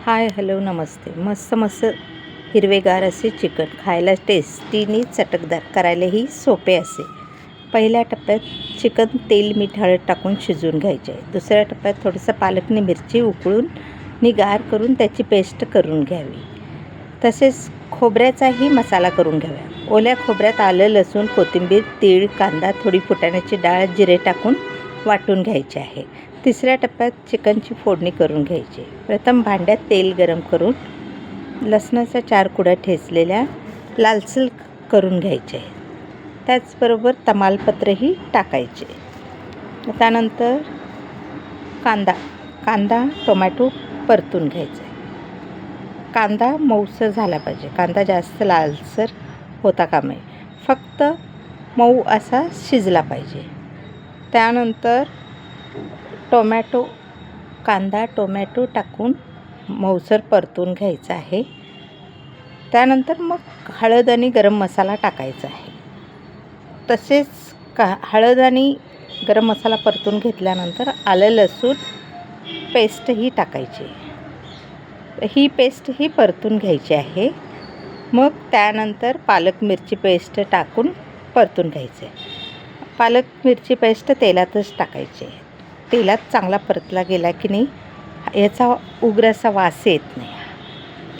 Hi hello नमस्ते. मस्त मस्त हिरवेगार असे चिकन खायला टेस्टीनी चटकदार, करायलाही सोपे असे. पहिल्या टप्प्यात चिकन तेल मीठ हळद टाकून शिजवून घ्यायचे आहे. दुसऱ्या टप्प्यात थोडंसं पालकनी मिरची उकळून गार करून त्याची पेस्ट करून घ्यावी. तसेच खोबऱ्याचाही मसाला करून घ्यावा. ओल्या खोबऱ्यात आलं लसूण कोथिंबीर तीळ कांदा थोडी फुटाण्याची डाळ जिरे टाकून वाटून घ्यायचे आहे. तिसऱ्या टप्प्यात चिकनची फोडणी करून घ्यायची. प्रथम भांड्यात तेल गरम करून लसणाच्या 4 कुड्या ठेचलेल्या लालसर करून घ्यायचे. त्याचबरोबर तमालपत्रही टाकायचे. त्यानंतर कांदा टोमॅटो परतून घ्यायचा. कांदा मऊसर झाला पाहिजे. कांदा जास्त लालसर होता कामा नये, फक्त मऊ असा शिजला पाहिजे. त्यानंतर कांदा टोमॅटो टाकून मऊसर परतून घ्यायचा आहे. त्यानंतर मग हळद आणि गरम मसाला टाकायचा आहे. तसेच हळद आणि गरम मसाला परतून घेतल्यानंतर आलं लसूण पेस्टही टाकायची. ही पेस्टही परतून घ्यायची आहे. मग त्यानंतर पालक मिरची पेस्ट टाकून परतून घ्यायचे. पालक मिरची पेस्ट तेलातच टाकायची. तेलात चांगला परतला गेला की नाही याचा उग्र असा वास येत नाही.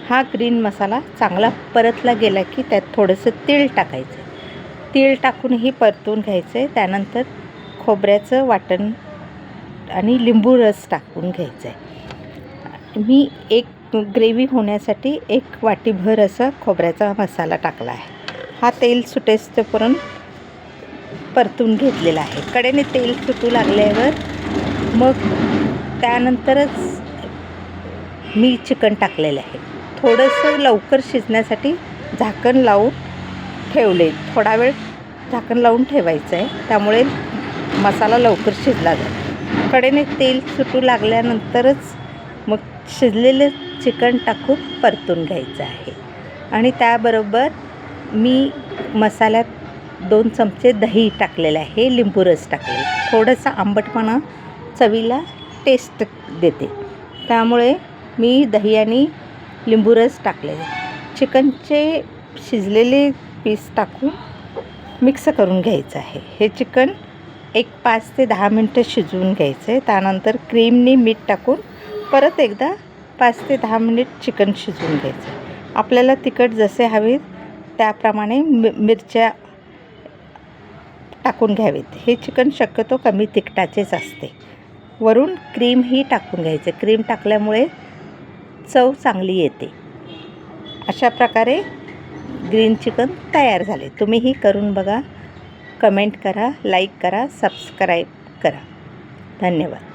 हा ग्रीन मसाला चांगला परतला गेला की त्यात थोडंसं तीळ टाकायचं. तीळ टाकूनही परतून घ्यायचं. त्यानंतर खोबऱ्याचं वाटण आणि लिंबू रस टाकून घ्यायचं आहे. मी एक ग्रेव्ही होण्यासाठी 1 वाटीभर असा खोबऱ्याचा मसाला टाकला आहे. हा तेल सुटेस्तोपर्यंत परतून घेतलेला आहे. कडेने तेल सुटू लागल्यावर मग त्यानंतरच मी चिकन टाकलेलं आहे. थोडंसं लवकर शिजण्यासाठी झाकण लावून ठेवले. थोडा वेळ झाकण लावून ठेवायचं आहे. त्यामुळे मसाला लवकर शिजला जातो. कडेने तेल सुटू लागल्यानंतरच मग शिजलेलं चिकन टाकून परतून घ्यायचं आहे. आणि त्याबरोबर मी मसाल्यात 2 चमचे दही टाकलेलं आहे. लिंबू रस टाकलेला. थोडंसं आंबटपणा चवीला टेस्ट देते. त्यामुळे मी दही आणि लिंबू रस टाकले. चिकनचे शिजलेले पीस टाकून मिक्स करून घ्यायचं आहे. हे चिकन 5 ते 10 मिनटं शिजवून घ्यायचं आहे. त्यानंतर क्रीमनी मीठ टाकून परत एकदा 5 ते 10 मिनिट चिकन शिजवून घ्यायचं. आपल्याला तिखट जसे हवे त्याप्रमाणे मिरच्या टाकून घ्यावेत. हे चिकन शक्यतो कमी तिखटाचेच असते. वरून क्रीमही टाकून घ्यायचं. क्रीम टाकल्यामुळे चव चांगली येते. अशा प्रकारे ग्रीन चिकन तयार झाले. तुम्हीही करून बघा. कमेंट करा, लाईक करा, सबस्क्राईब करा. धन्यवाद.